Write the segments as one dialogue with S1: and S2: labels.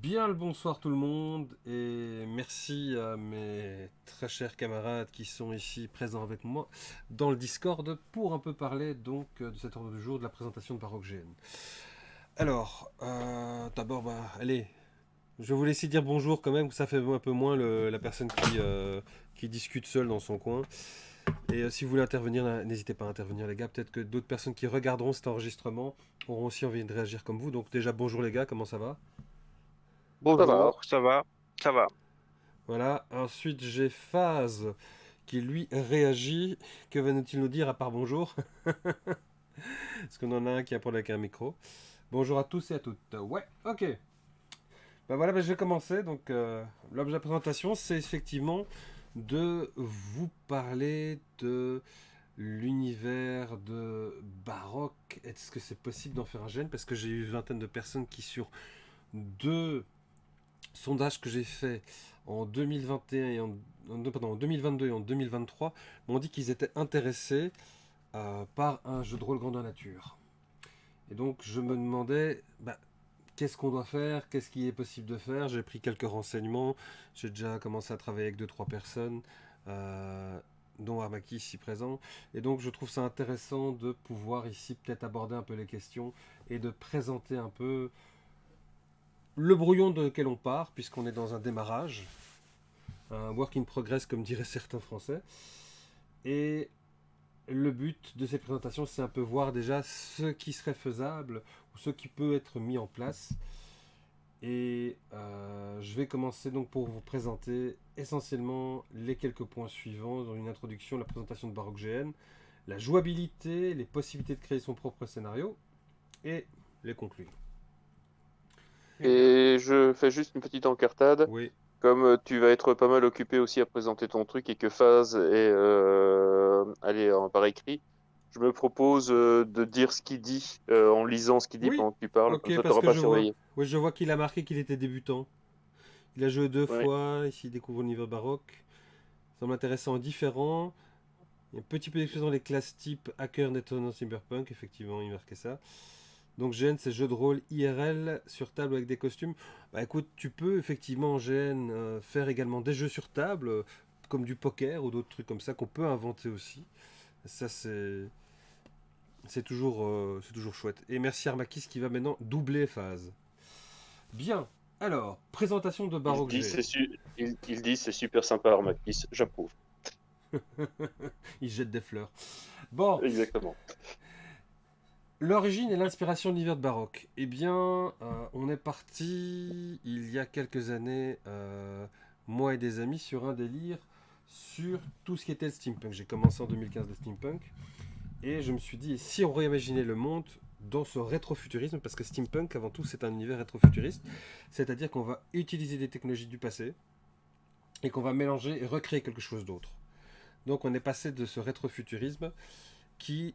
S1: Bien le bonsoir tout le monde et merci à mes très chers camarades qui sont ici présents avec moi dans le Discord pour un peu parler donc de cet ordre du jour de la présentation de Baroque GN. Alors, d'abord, allez, je vais vous laisser dire bonjour quand même, ça fait un peu moins la personne qui discute seule dans son coin. Et si vous voulez intervenir, n'hésitez pas à intervenir les gars, peut-être que d'autres personnes qui regarderont cet enregistrement auront aussi envie de réagir comme vous. Donc déjà bonjour les gars, comment ça va?
S2: Ça va.
S3: Bonjour, ça va? Ça va.
S1: Voilà, ensuite j'ai Phase qui lui réagit. Que va-t-il nous dire à part bonjour? Parce qu'on en a un qui a un problème avec un micro. Bonjour à tous et à toutes. Ouais, ok. Ben voilà, je vais commencer. Donc, l'objet de la présentation, c'est effectivement de vous parler de l'univers de baroque. Est-ce que c'est possible d'en faire un gène? Parce que j'ai eu une vingtaine de personnes qui, sur deux sondage que j'ai fait en 2021 et en 2022 et en 2023 m'ont dit qu'ils étaient intéressés par un jeu de rôle grandeur nature. Et donc je me demandais qu'est-ce qu'on doit faire, qu'est-ce qui est possible de faire. J'ai pris quelques renseignements, j'ai déjà commencé à travailler avec deux trois personnes, dont Armaki ici présent. Et donc je trouve ça intéressant de pouvoir ici peut-être aborder un peu les questions et de présenter un peu le brouillon de lequel on part, puisqu'on est dans un démarrage, un work in progress comme diraient certains Français. Et le but de ces présentations, c'est un peu voir déjà ce qui serait faisable ou ce qui peut être mis en place. Et je vais commencer donc pour vous présenter essentiellement les quelques points suivants dans une introduction, la présentation de Baroque GN, la jouabilité, les possibilités de créer son propre scénario et les conclure.
S2: Et je fais juste une petite encartade.
S1: Oui,
S2: Comme tu vas être pas mal occupé aussi à présenter ton truc et que Phase est allez, par écrit, je me propose de dire ce qu'il dit en lisant ce qu'il dit
S1: oui,
S2: pendant que tu parles. Comme
S1: ok,
S2: ça, tu
S1: parce
S2: n'auras
S1: que
S2: pas à
S1: je vois,
S2: surveiller.
S1: oui, je vois qu'il a marqué qu'il était débutant. Il a joué deux
S2: Ouais.
S1: fois, ici il découvre le niveau baroque. Ça semble intéressant et différent. Il y a un petit peu d'expression dans les classes type hacker, détonant, cyberpunk, effectivement, il marquait ça. Donc GN, c'est jeu de rôle IRL sur table avec des costumes. Bah écoute, tu peux effectivement en GN faire également des jeux sur table, comme du poker ou d'autres trucs comme ça qu'on peut inventer aussi. Ça c'est toujours chouette. Et merci Armakis qui va maintenant doubler phase. Bien. Alors, présentation de
S2: Il
S1: Baroque
S2: dit
S1: GN.
S2: il dit c'est super sympa, Armakis. J'approuve.
S1: Il jette des fleurs. Bon,
S2: Exactement.
S1: l'origine et l'inspiration de l'univers de baroque. Eh bien, on est parti il y a quelques années, moi et des amis, sur un délire sur tout ce qui était le steampunk. J'ai commencé en 2015 le steampunk et je me suis dit, si on réimaginait le monde dans ce rétrofuturisme, parce que steampunk, avant tout, c'est un univers rétrofuturiste, c'est-à-dire qu'on va utiliser des technologies du passé et qu'on va mélanger et recréer quelque chose d'autre. Donc on est passé de ce rétrofuturisme qui,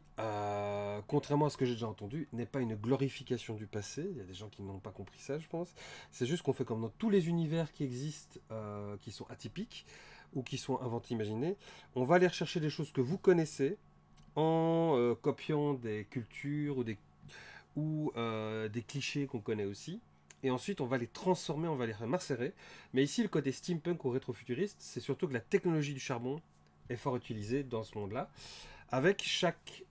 S1: contrairement à ce que j'ai déjà entendu, n'est pas une glorification du passé. Il y a des gens qui n'ont pas compris ça, je pense. C'est juste qu'on fait comme dans tous les univers qui existent, qui sont atypiques ou qui sont inventés, imaginés. On va aller rechercher des choses que vous connaissez en copiant des cultures ou des clichés qu'on connaît aussi. Et ensuite, on va les transformer, on va les macérer. Mais ici, le côté steampunk ou rétrofuturiste, c'est surtout que la technologie du charbon est fort utilisée dans ce monde-là, avec chaque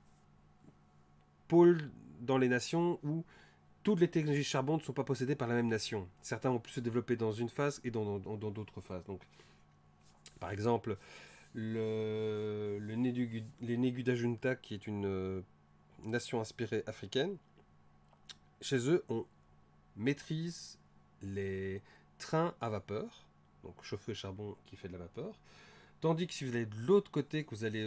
S1: pôle dans les nations où toutes les technologies de charbon ne sont pas possédées par la même nation. Certains vont plus se développer dans une phase et dans d'autres phases. Donc, par exemple, les Neguda Junta, qui est une nation inspirée africaine, chez eux, on maîtrise les trains à vapeur, donc chauffé au charbon qui fait de la vapeur. Tandis que si vous allez de l'autre côté, que vous allez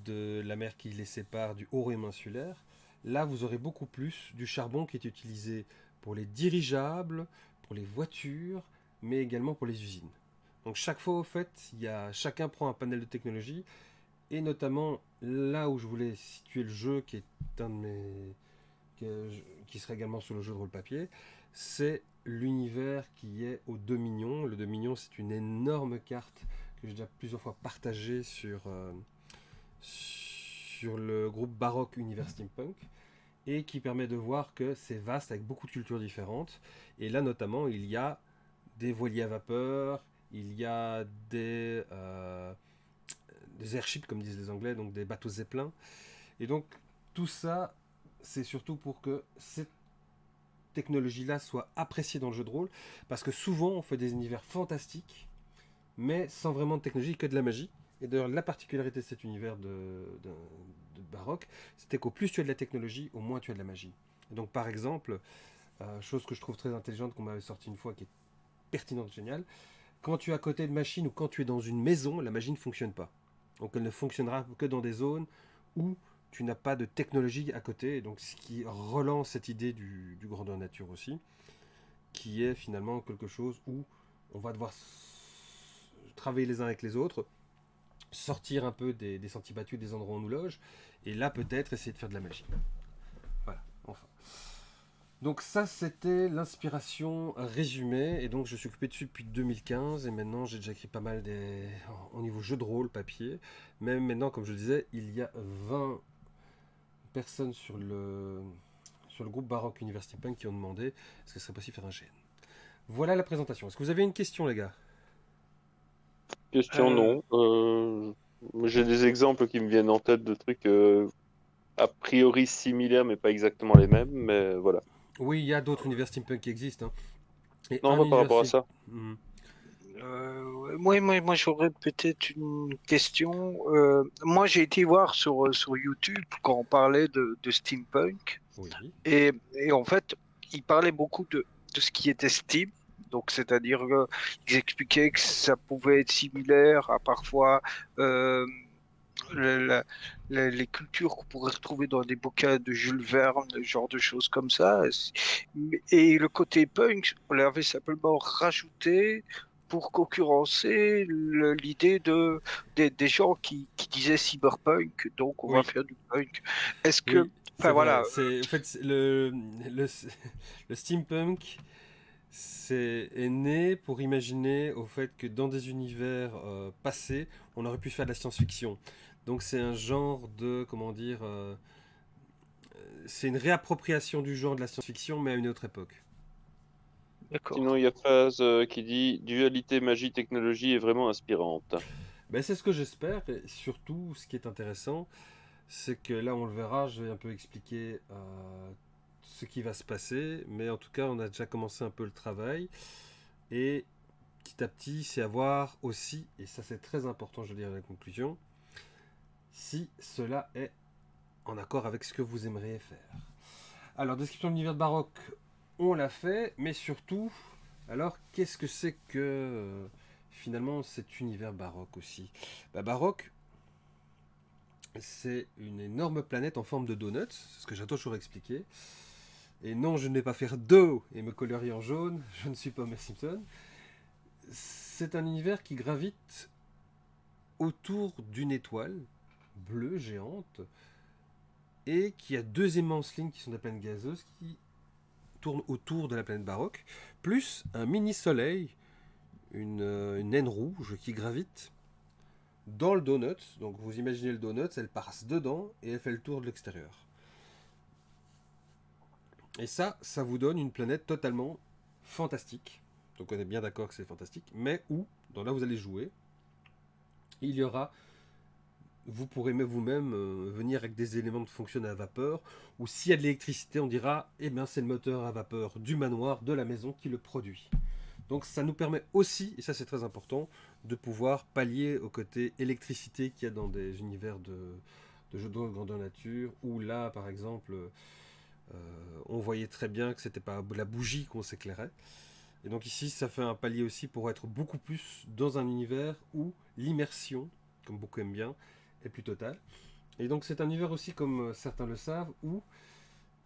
S1: de la mer qui les sépare du haut Rhin insulaire, là vous aurez beaucoup plus du charbon qui est utilisé pour les dirigeables, pour les voitures, mais également pour les usines. Donc chaque fois au fait, chacun prend un panel de technologies, et notamment là où je voulais situer le jeu, qui est un de mes qui serait également sur le jeu de rôle papier, c'est l'univers qui est au Dominion. Le Dominion, c'est une énorme carte que j'ai déjà plusieurs fois partagée sur le groupe Baroque Univers Steampunk. et qui permet de voir que c'est vaste avec beaucoup de cultures différentes. Et là notamment, il y a des voiliers à vapeur, il y a des airships comme disent les Anglais, donc des bateaux zeppelins. Et donc tout ça, c'est surtout pour que cette technologie-là soit appréciée dans le jeu de rôle, parce que souvent on fait des univers fantastiques, mais sans vraiment de technologie, que de la magie. Et d'ailleurs, la particularité de cet univers de baroque, c'était qu'au plus tu as de la technologie, au moins tu as de la magie. Et donc, par exemple, chose que je trouve très intelligente, qu'on m'avait sorti une fois, qui est pertinente, géniale, quand tu es à côté de machines ou quand tu es dans une maison, la magie ne fonctionne pas. Donc, elle ne fonctionnera que dans des zones où tu n'as pas de technologie à côté. Et donc, ce qui relance cette idée du grandeur nature aussi, qui est finalement quelque chose où on va devoir travailler les uns avec les autres, sortir un peu des sentiers battus, des endroits où on nous loge, et là peut-être essayer de faire de la magie. Voilà, enfin. Donc ça c'était l'inspiration résumée, et donc je suis occupé dessus depuis 2015, et maintenant j'ai déjà écrit pas mal au niveau jeu de rôle, papier. Même maintenant, comme je le disais, il y a 20 personnes sur le groupe Baroque University Punk qui ont demandé est-ce que ce serait possible de faire un GN. Voilà la présentation. Est-ce que vous avez une question, les gars?
S2: Question non. J'ai des exemples qui me viennent en tête de trucs a priori similaires, mais pas exactement les mêmes. Mais voilà.
S1: Oui, il y a d'autres univers steampunk qui existent, hein. Et
S2: Non,
S1: un
S2: pas par
S1: univers
S2: rapport à ça.
S3: Moi, j'aurais peut-être une question. Moi, j'ai été voir sur YouTube quand on parlait de steampunk.
S1: Oui.
S3: Et en fait, ils parlaient beaucoup de ce qui était Steam. Donc, c'est-à-dire qu'ils expliquaient que ça pouvait être similaire à parfois euh, le- la- les cultures qu'on pourrait retrouver dans des bouquins de Jules Verne, ce genre de choses comme ça. Et le côté punk, on l'avait simplement rajouté pour concurrencer l'idée des gens qui disaient cyberpunk, donc on va
S1: Oui,
S3: faire du punk. Est-ce que,
S1: oui, c'est
S3: enfin
S1: vrai.
S3: voilà,
S1: En fait, le steampunk est né pour imaginer au fait que dans des univers passés, on aurait pu faire de la science-fiction. Donc c'est un genre de, comment dire, c'est une réappropriation du genre de la science-fiction, mais à une autre époque.
S3: d'accord.
S2: Sinon, il y a Phase qui dit dualité magie-technologie est vraiment inspirante.
S1: Ben, c'est ce que j'espère, et surtout ce qui est intéressant, c'est que là on le verra, je vais un peu expliquer ce qui va se passer, mais en tout cas on a déjà commencé un peu le travail, et petit à petit c'est à voir aussi, et ça c'est très important je veux dire à la conclusion, si cela est en accord avec ce que vous aimeriez faire. Alors description de l'univers baroque, on l'a fait, mais surtout, alors qu'est-ce que c'est que finalement cet univers baroque aussi? Baroque, c'est une énorme planète en forme de donut, c'est ce que j'adore toujours expliquer. Et non, je ne vais pas faire d'eau et me colorier en jaune, je ne suis pas Homer Simpson. C'est un univers qui gravite autour d'une étoile bleue géante et qui a deux immenses lignes qui sont des planètes gazeuses qui tournent autour de la planète baroque, plus un mini soleil, une naine rouge qui gravite dans le donut. Donc vous imaginez le donut, elle passe dedans et elle fait le tour de l'extérieur. Et ça vous donne une planète totalement fantastique. Donc on est bien d'accord que c'est fantastique, mais où, dans là où vous allez jouer, il y aura, vous pourrez vous-même venir avec des éléments de fonction à vapeur, ou s'il y a de l'électricité, on dira, eh bien c'est le moteur à vapeur du manoir, de la maison qui le produit. Donc ça nous permet aussi, et ça c'est très important, de pouvoir pallier au côté électricité qu'il y a dans des univers de jeux de rôle grandeur nature, où là par exemple on voyait très bien que c'était pas la bougie qu'on s'éclairait. Et donc ici, ça fait un palier aussi pour être beaucoup plus dans un univers où l'immersion, comme beaucoup aiment bien, est plus totale. Et donc c'est un univers aussi, comme certains le savent, où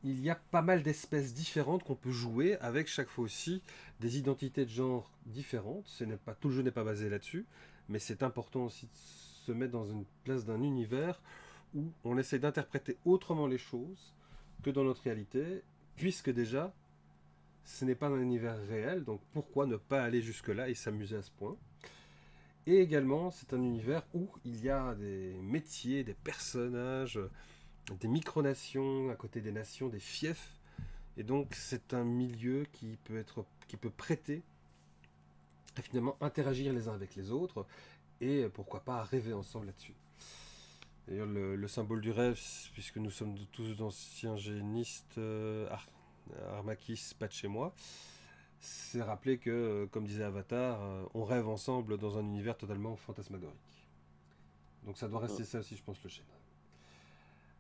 S1: il y a pas mal d'espèces différentes qu'on peut jouer avec chaque fois aussi des identités de genre différentes. Tout le jeu n'est pas basé là-dessus, mais c'est important aussi de se mettre dans une place d'un univers où on essaie d'interpréter autrement les choses que dans notre réalité, puisque déjà ce n'est pas un univers réel, donc pourquoi ne pas aller jusque-là et s'amuser à ce point? Et également, c'est un univers où il y a des métiers, des personnages des micronations à côté des nations, des fiefs. Et donc c'est un milieu qui peut prêter à finalement interagir les uns avec les autres et pourquoi pas rêver ensemble là-dessus. D'ailleurs le symbole du rêve, puisque nous sommes tous d'anciens génistes, Armakis, pas de chez moi, c'est rappeler que, comme disait Avatar, on rêve ensemble dans un univers totalement fantasmagorique. Donc ça doit rester ça aussi, je pense, le schéma.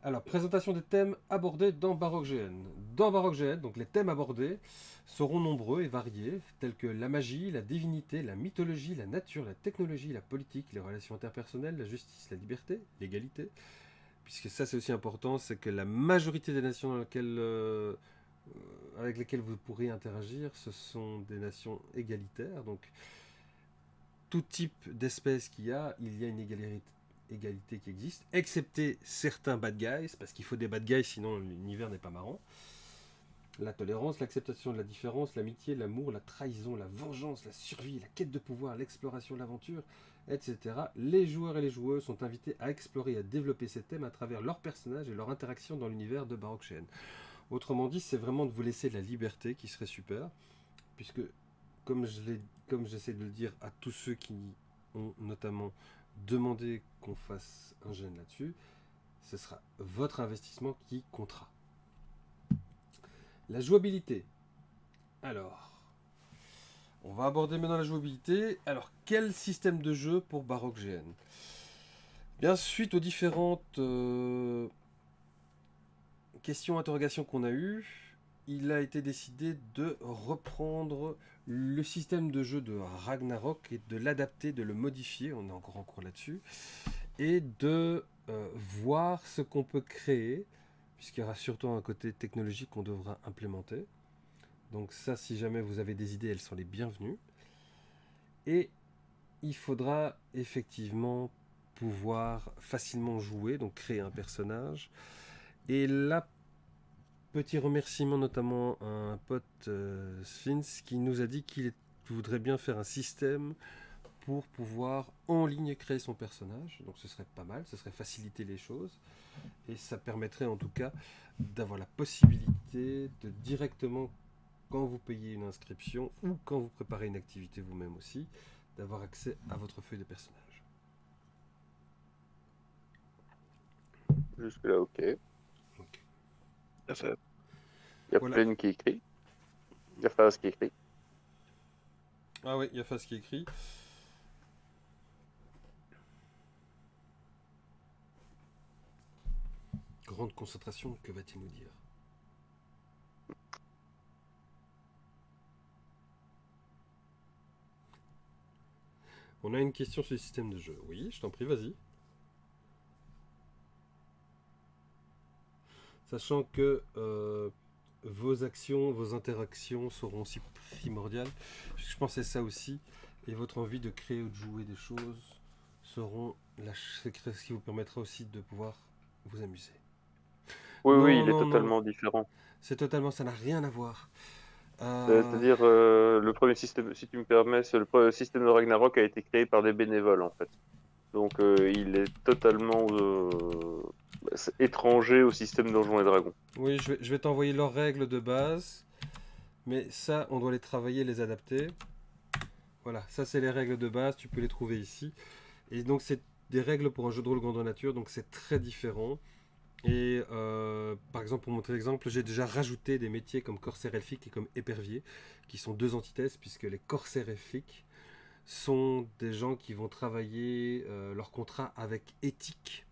S1: Alors, présentation des thèmes abordés dans Baroque GN. Dans Baroque GN, donc les thèmes abordés seront nombreux et variés, tels que la magie, la divinité, la mythologie, la nature, la technologie, la politique, les relations interpersonnelles, la justice, la liberté, l'égalité. Puisque ça, c'est aussi important, c'est que la majorité des nations avec lesquelles vous pourrez interagir, ce sont des nations égalitaires. Donc, tout type d'espèce qu'il y a une égalité qui existe, excepté certains bad guys, parce qu'il faut des bad guys, sinon l'univers n'est pas marrant. La tolérance, l'acceptation de la différence, l'amitié, l'amour, la trahison, la vengeance, la survie, la quête de pouvoir, l'exploration, l'aventure, etc. Les joueurs et les joueuses sont invités à explorer et à développer ces thèmes à travers leurs personnages et leur interaction dans l'univers de Baroque GN. Autrement dit, c'est vraiment de vous laisser la liberté qui serait super, puisque, comme j'essaie de le dire à tous ceux qui ont notamment demandé qu'on fasse un gène là-dessus, ce sera votre investissement qui comptera. La jouabilité. Alors, on va aborder maintenant la jouabilité. Alors, quel système de jeu pour Baroque GN? Bien, suite aux différentes questions, interrogations qu'on a eues, il a été décidé de reprendre le système de jeu de Ragnarok et de l'adapter, de le modifier, on est encore en cours là-dessus, et de voir ce qu'on peut créer, puisqu'il y aura surtout un côté technologique qu'on devra implémenter. Donc ça, si jamais vous avez des idées, elles sont les bienvenues. Et il faudra effectivement pouvoir facilement jouer, donc créer un personnage. Et là, petit remerciement notamment à un pote Sphinx qui nous a dit qu'il voudrait bien faire un système pour pouvoir en ligne créer son personnage. Donc ce serait pas mal, ce serait faciliter les choses. Et ça permettrait en tout cas d'avoir la possibilité de directement, quand vous payez une inscription ou quand vous préparez une activité vous-même aussi, d'avoir accès à votre feuille de personnage.
S2: Jusque là, ok.
S3: Fait.
S2: Il y a
S1: Voilà.
S2: Plaine qui écrit. Il y a Phase qui écrit.
S1: Ah oui, il y a Phase qui écrit. Grande concentration, que va-t-il nous dire? On a une question sur le système de jeu. Oui, je t'en prie, vas-y. Sachant que vos actions, vos interactions seront aussi primordiales. Je pensais ça aussi. Et votre envie de créer ou de jouer des choses seront ce qui vous permettra aussi de pouvoir vous amuser.
S2: Oui,
S1: Non,
S2: oui, il est
S1: non, non.
S2: totalement différent.
S1: C'est totalement, ça n'a rien à voir.
S2: C'est-à-dire, le premier système, si tu me permets, le système de Ragnarok a été créé par des bénévoles, en fait. Donc, il est totalement étranger au système Donjons et Dragons.
S1: Oui, je vais t'envoyer leurs règles de base. Mais ça, on doit les travailler, les adapter. Voilà, ça c'est les règles de base, tu peux les trouver ici. Et donc c'est des règles pour un jeu de rôle grandeur nature, donc c'est très différent. Et par exemple, pour montrer l'exemple, j'ai déjà rajouté des métiers comme corsaire elfique et comme épervier, qui sont deux antithèses, puisque les corsaires elfiques sont des gens qui vont travailler leur contrat avec éthique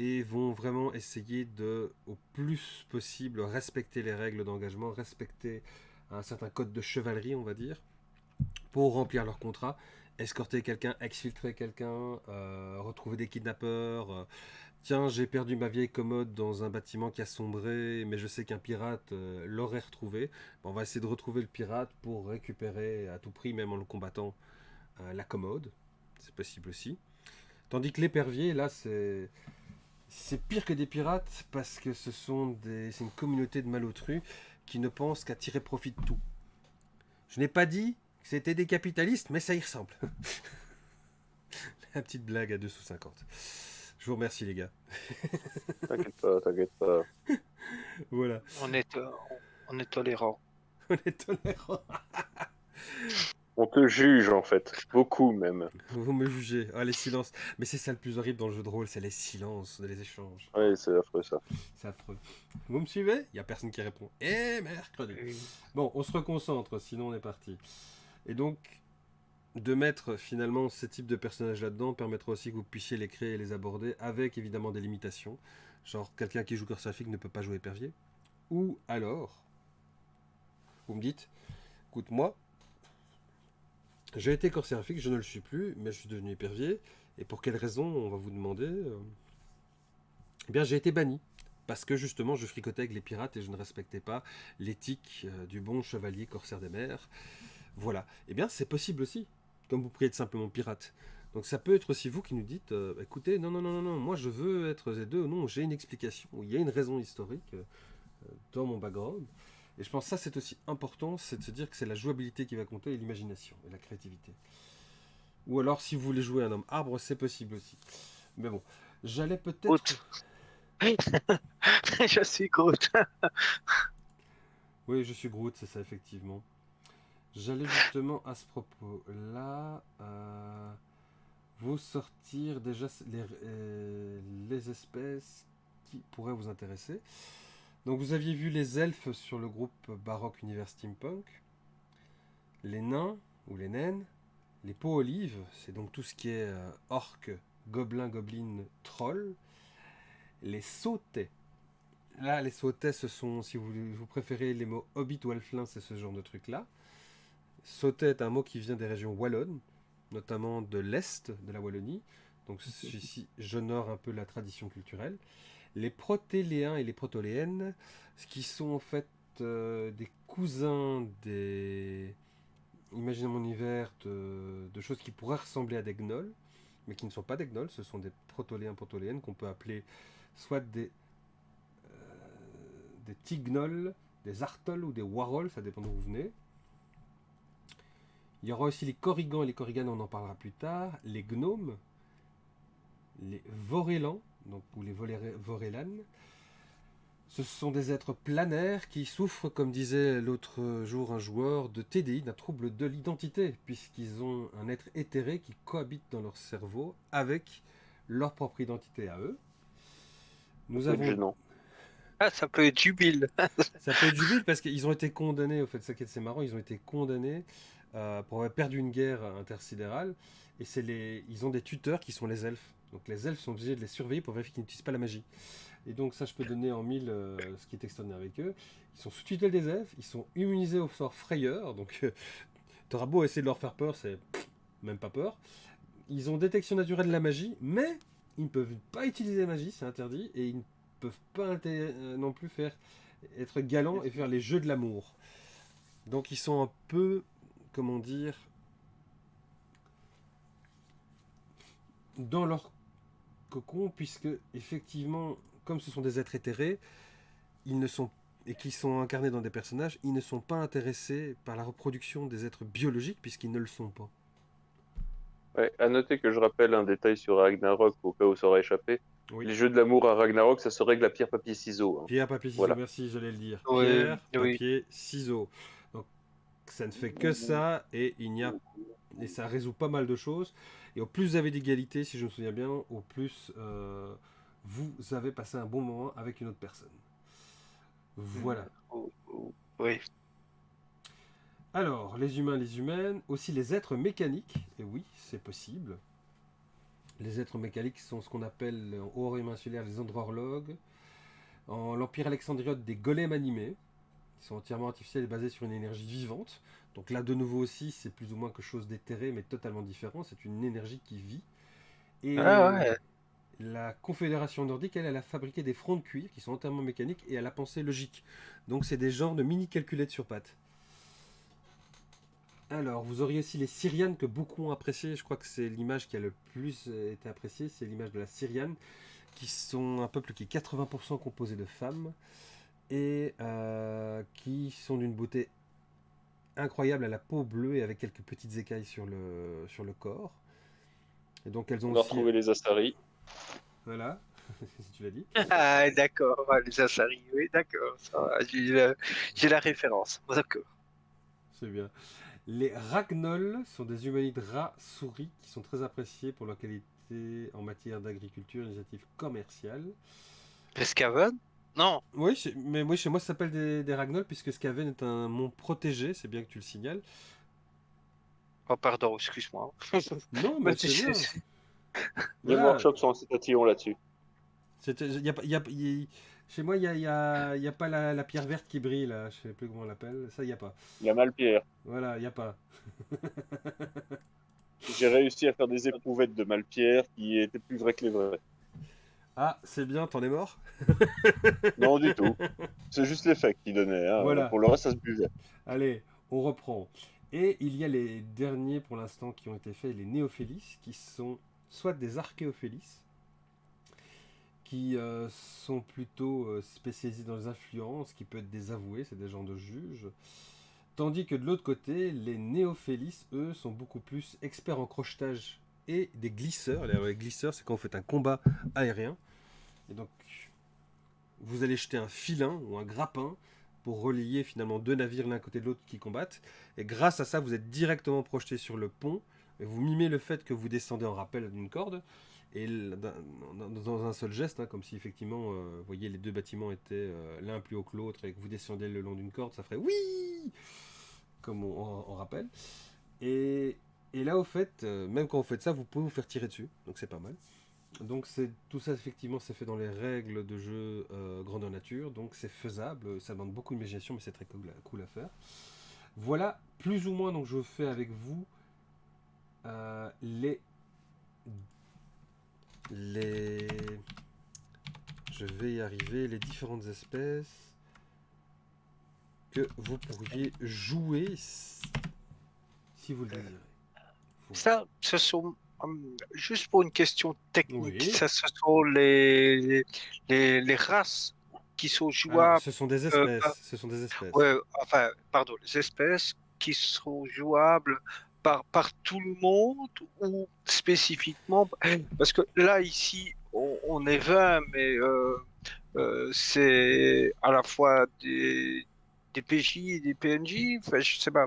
S1: et vont vraiment essayer de, au plus possible, respecter les règles d'engagement, respecter un certain code de chevalerie, on va dire, pour remplir leur contrat, escorter quelqu'un, exfiltrer quelqu'un, retrouver des kidnappeurs. Tiens, j'ai perdu ma vieille commode dans un bâtiment qui a sombré, mais je sais qu'un pirate l'aurait retrouvé. Bon, on va essayer de retrouver le pirate pour récupérer à tout prix, même en le combattant, la commode. C'est possible aussi. Tandis que l'épervier, là, c'est pire que des pirates parce que c'est une communauté de malotrus qui ne pensent qu'à tirer profit de tout. Je n'ai pas dit que c'était des capitalistes, mais ça y ressemble. La petite blague à 2,50 sous. Je vous remercie les gars.
S2: T'inquiète pas, t'inquiète pas.
S1: Voilà,
S3: On est, euh, on est tolérant.
S1: on est tolérants.
S2: On te juge en fait, beaucoup même.
S1: Vous me jugez. Ah, les silences. Mais c'est ça le plus horrible dans le jeu de rôle, c'est les silences, les échanges.
S2: Ouais, c'est affreux ça.
S1: C'est affreux. Vous me suivez? Il n'y a personne qui répond. Et mercredi. Bon, on se reconcentre, sinon on est parti. Et donc, de mettre finalement ce type de personnages là-dedans permettra aussi que vous puissiez les créer et les aborder avec évidemment des limitations. Genre, quelqu'un qui joue Corsair ne peut pas jouer épervier. Ou alors, vous me dites, écoute, moi, j'ai été Corsair, je ne le suis plus, mais je suis devenu épervier. Et pour quelle raison, on va vous demander Eh bien, j'ai été banni. Parce que justement, je fricotais avec les pirates et je ne respectais pas l'éthique du bon chevalier corsaire des mers. Voilà. Eh bien, c'est possible aussi. Comme vous pourriez être simplement pirate. Donc ça peut être aussi vous qui nous dites, écoutez, non, non, non, non, non, moi je veux être Z2, non, j'ai une explication, il y a une raison historique dans mon background. Et je pense que ça c'est aussi important, c'est de se dire que c'est la jouabilité qui va compter et l'imagination et la créativité. Ou alors si vous voulez jouer un homme arbre, c'est possible aussi. Mais bon, j'allais peut-être...
S3: Groot. Je suis Groot.
S1: Oui, je suis Groot, c'est ça effectivement. J'allais justement à ce propos-là vous sortir déjà les espèces qui pourraient vous intéresser. Donc vous aviez vu les elfes sur le groupe Baroque Univers Steampunk, les nains ou les naines, les peaux olives, c'est donc tout ce qui est orques, gobelins, gobelines, trolls, les sautais. Là, les sautais, ce sont, si vous préférez les mots hobbit ou elflin, c'est ce genre de truc-là. Sautais est un mot qui vient des régions wallonnes, notamment de l'Est de la Wallonie. Donc ici, j'honore un peu la tradition culturelle. Les protéléens et les protoléennes, ce qui sont en fait des cousins des... Imaginez mon univers de choses qui pourraient ressembler à des gnolls, mais qui ne sont pas des gnolls, ce sont des protoléens, protoléennes qu'on peut appeler soit des tignols, des artols ou des warolls, ça dépend d'où vous venez. Il y aura aussi les corrigans et les corriganes, on en parlera plus tard, les gnomes, les vorélans, donc, ou les vorélanes. Ce sont des êtres planaires qui souffrent, comme disait l'autre jour un joueur, de TDI, d'un trouble de l'identité, puisqu'ils ont un être éthéré qui cohabite dans leur cerveau avec leur propre identité à eux. Nous
S2: C'est
S1: avons...
S2: gênant.
S3: Ah, ça peut être Jubile.
S1: Ça peut être jubile parce qu'ils ont été condamnés, au fait, ça qui est marrant, ils ont été condamnés pour avoir perdu une guerre intersidérale, et ils ont des tuteurs qui sont les elfes. Donc les elfes sont obligés de les surveiller pour vérifier qu'ils n'utilisent pas la magie. Et donc ça, je peux donner en mille ce qui est extraordinaire avec eux. Ils sont sous tutelle des elfes, ils sont immunisés au sort frayeur, donc t'auras beau essayer de leur faire peur, c'est même pas peur. Ils ont détection naturelle de la magie, mais ils ne peuvent pas utiliser la magie, c'est interdit, et ils ne peuvent pas non plus être galants et faire les jeux de l'amour. Donc ils sont un peu, comment dire, dans leur cocon, puisque effectivement, comme ce sont des êtres éthérés, ils ne sont et qui sont incarnés dans des personnages, ils ne sont pas intéressés par la reproduction des êtres biologiques puisqu'ils ne le sont pas.
S2: Ouais, à noter que je rappelle un détail sur Ragnarok au cas où ça aurait échappé.
S1: Oui.
S2: Les jeux de l'amour à Ragnarok, ça se règle à pierre, papier, ciseaux. Hein.
S1: Pierre, papier, ciseaux,
S2: Voilà.
S1: merci, j'allais le dire.
S3: Oui,
S1: Pierre,
S3: oui.
S1: papier, ciseaux. Donc ça ne fait que ça et ça résout pas mal de choses. Et au plus vous avez d'égalité, si je me souviens bien, au plus vous avez passé un bon moment avec une autre personne. Voilà.
S3: Oui.
S1: Alors, les humains, les humaines, aussi les êtres mécaniques, et oui, c'est possible. Les êtres mécaniques sont ce qu'on appelle en haut Orient insulaire les andrologues. En l'Empire alexandriote, des golems animés, qui sont entièrement artificiels et basés sur une énergie vivante. Donc là, de nouveau aussi, c'est plus ou moins quelque chose d'éthéré, mais totalement différent. C'est une énergie qui vit.
S3: Ah
S1: Et
S3: ouais.
S1: la Confédération nordique, elle a fabriqué des fronts de cuir qui sont entièrement mécaniques et à la pensée logique. Donc c'est des genres de mini-calculettes sur pattes. Alors, vous auriez aussi les Syrianes que beaucoup ont apprécié. Je crois que c'est l'image qui a le plus été appréciée. C'est l'image de la Syriane, qui sont un peuple qui est 80% composé de femmes et qui sont d'une beauté incroyable, à la peau bleue et avec quelques petites écailles sur le corps. Et donc elles ont
S2: On va
S1: aussi...
S2: retrouver les Astari.
S1: Voilà, si tu l'as dit.
S3: Ah, d'accord, les Asari, oui, d'accord, ça va, j'ai la référence, d'accord.
S1: C'est bien. Les Ragnols sont des humanoïdes rats-souris qui sont très appréciés pour leur qualité en matière d'agriculture et d'initiative commerciale.
S3: Les Skaven? Non,
S1: Oui, mais oui, chez moi, ça s'appelle des Ragnols puisque Skaven est un mont protégé, c'est bien que tu le signales.
S3: oh, pardon, excuse-moi.
S1: Non, mais
S3: Mais
S1: c'est bien.
S2: Les
S1: Voilà.
S2: workshops sont assez tatillons là-dessus.
S1: Y a, pas- y a- y- Chez moi, y a pas la pierre verte qui brille, là. Je sais plus comment on l'appelle. Ça, y a pas.
S2: La Malpierre.
S1: Voilà, y a pas.
S2: J'ai réussi à faire des éprouvettes de Malpierre qui étaient plus vraies que les vraies.
S1: Ah, c'est bien, t'en es mort.
S2: Non, du tout. C'est juste l'effet qui donnait. Hein.
S1: Voilà.
S2: Pour le reste, ça se buvait.
S1: Allez, on reprend. Et il y a les derniers pour l'instant qui ont été faits, les néophélis, qui sont soit des archéophélis, qui sont plutôt spécialisés dans les influences, qui peuvent être des avoués, c'est des gens de juge. Tandis que de l'autre côté, les néophélis, eux, sont beaucoup plus experts en crochetage et des glisseurs. Les glisseurs, c'est quand vous faites un combat aérien. Et donc, vous allez jeter un filin ou un grappin pour relier finalement deux navires l'un côté de l'autre qui combattent. Et grâce à ça, vous êtes directement projeté sur le pont. Et vous mimez le fait que vous descendez en rappel d'une corde. Et dans un seul geste, hein, comme si effectivement, vous voyez, les deux bâtiments étaient l'un plus haut que l'autre et que vous descendiez le long d'une corde, ça ferait oui, comme on rappelle. Et, et là, au fait, même quand vous faites ça, vous pouvez vous faire tirer dessus. Donc c'est pas mal. Donc tout ça effectivement c'est fait dans les règles de jeu grandeur nature, donc c'est faisable, ça demande beaucoup d'imagination mais c'est très cool à faire. Voilà plus ou moins donc je fais avec vous les je vais y arriver, les différentes espèces que vous pourriez jouer si vous le désirez. Voilà.
S3: Ça, ce sont, juste pour une question technique,
S1: Oui.
S3: ça, ce sont les races qui sont
S1: Alors
S3: jouables,
S1: ce sont des
S3: euh,
S1: espèces, ce sont des espèces.
S3: ouais, enfin, pardon, les espèces qui sont jouables par tout le monde ou spécifiquement, parce que là, ici, on est 20, mais c'est à la fois des PJ et des PNJ, enfin, je sais pas,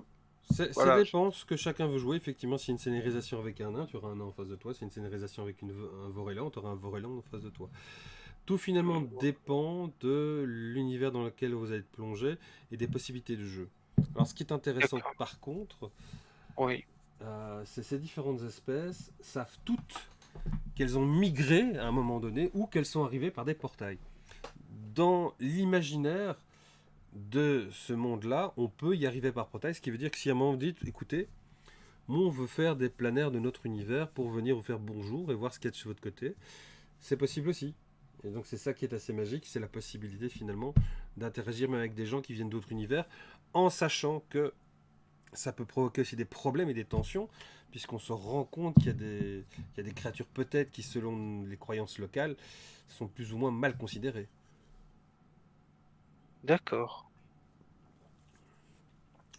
S1: Ça
S3: voilà.
S1: dépend ce que chacun veut jouer. Effectivement, si une scénarisation avec un nain, tu auras un nain en face de toi. Si une scénarisation avec un Vorelan, tu auras un Vorelan en face de toi. Tout finalement dépend de l'univers dans lequel vous allez plonger et des possibilités de jeu. Alors, ce qui est intéressant
S3: D'accord.
S1: par contre,
S3: Oui,
S1: c'est ces différentes espèces savent toutes qu'elles ont migré à un moment donné ou qu'elles sont arrivées par des portails. Dans l'imaginaire de ce monde-là, on peut y arriver par portail, ce qui veut dire que si à un moment vous dites, écoutez, moi on veut faire des planaires de notre univers pour venir vous faire bonjour et voir ce qu'il y a de votre côté, c'est possible aussi. Et donc c'est ça qui est assez magique, c'est la possibilité finalement d'interagir même avec des gens qui viennent d'autres univers, en sachant que ça peut provoquer aussi des problèmes et des tensions, puisqu'on se rend compte qu'il y a des créatures peut-être qui, selon les croyances locales, sont plus ou moins mal considérées.
S3: d'accord.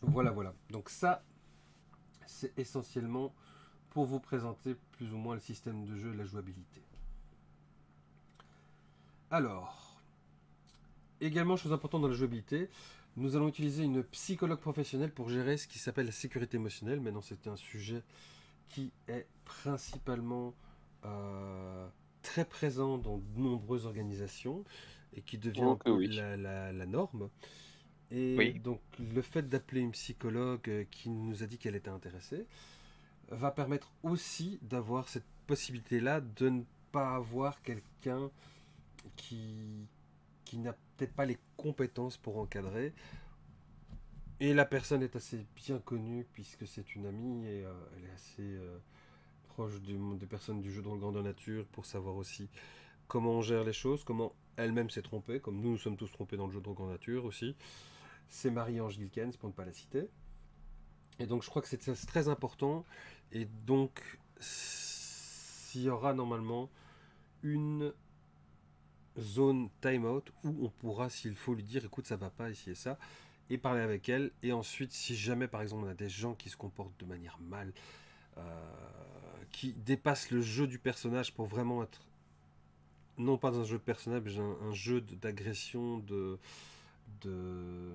S1: Voilà, voilà. Donc ça, c'est essentiellement pour vous présenter plus ou moins le système de jeu et la jouabilité. Alors, également, chose importante dans la jouabilité, nous allons utiliser une psychologue professionnelle pour gérer ce qui s'appelle la sécurité émotionnelle. Maintenant, c'est un sujet qui est principalement très présent dans de nombreuses organisations et qui devient un
S2: Ok,
S1: peu
S2: oui.
S1: la norme. Et
S3: Oui,
S1: donc, le fait d'appeler une psychologue qui nous a dit qu'elle était intéressée va permettre aussi d'avoir cette possibilité-là de ne pas avoir quelqu'un qui, qui n'a peut-être pas les compétences pour encadrer. Et la personne est assez bien connue puisque c'est une amie et elle est assez proche des personnes du jeu de rôle grandeur nature pour savoir aussi comment on gère les choses, comment elle-même s'est trompée, comme nous nous sommes tous trompés dans le jeu de rôle grandeur nature aussi. C'est Marie-Ange Gilkens pour ne pas la citer. Et donc je crois que c'est très important. Et donc s'il y aura normalement une zone timeout où on pourra, s'il faut, lui dire écoute, ça va pas ici et ça, et parler avec elle. Et ensuite, si jamais par exemple on a des gens qui se comportent de manière mal, qui dépassent le jeu du personnage pour vraiment être non pas dans un jeu de personnage, mais un jeu d'agression, de, de